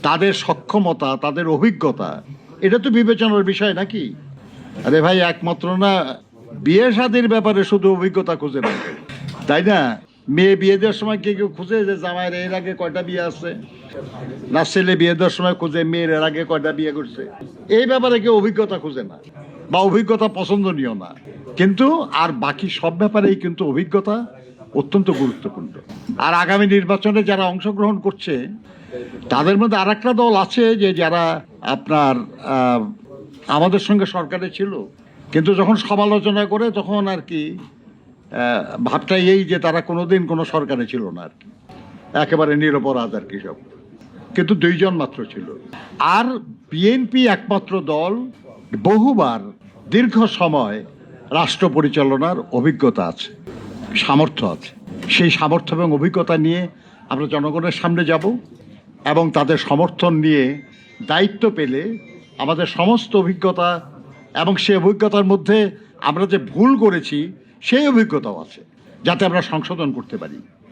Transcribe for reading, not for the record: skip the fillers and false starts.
তাদের সক্ষমতা, তাদের অভিজ্ঞতা, এটা তো বিবেচনার বিষয় নাকি? আরে ভাই, একমাত্র না বিয়ে শাদীর ব্যাপারে শুধু অভিজ্ঞতা খুঁজে না, তাই না? মেয়ে বিয়ে দেওয়ার সময় কেউ খুঁজে যে জামাইয়ের এর আগে কয়টা বিয়ে আছে, না ছেলে বিয়ে দেওয়ার সময় খুঁজে মেয়ের এর আগে কয়টা বিয়ে করছে। এই ব্যাপারে কেউ অভিজ্ঞতা খুঁজে না, বা অভিজ্ঞতা পছন্দনীয় না। কিন্তু আর বাকি সব ব্যাপারেই কিন্তু অভিজ্ঞতা অত্যন্ত গুরুত্বপূর্ণ। আর আগামী নির্বাচনে যারা অংশগ্রহণ করছে তাদের মধ্যে আর একটা দল আছে যে যারা আপনার আমাদের সঙ্গে সরকারে ছিল, কিন্তু যখন সমালোচনা করে তখন আর কি ভাবটা এই যে তারা কোনোদিন কোনো সরকারে ছিল না আর কি, একেবারে নিরপরাধ আর কি সব। কিন্তু 2 জন মাত্র ছিল। আর বিএনপি একমাত্র দল বহুবার দীর্ঘ সময় রাষ্ট্র পরিচালনার অভিজ্ঞতা আছে, সামর্থ্য আছে। সেই সামর্থ্য এবং অভিজ্ঞতা নিয়ে আমরা জনগণের সামনে যাব এবং তাদের সমর্থন নিয়ে দায়িত্ব পেলে আমাদের সমস্ত অভিজ্ঞতা এবং সেই অভিজ্ঞতার মধ্যে আমরা যে ভুল করেছি সেই অভিজ্ঞতাও আছে, যাতে আমরা সংশোধন করতে পারি।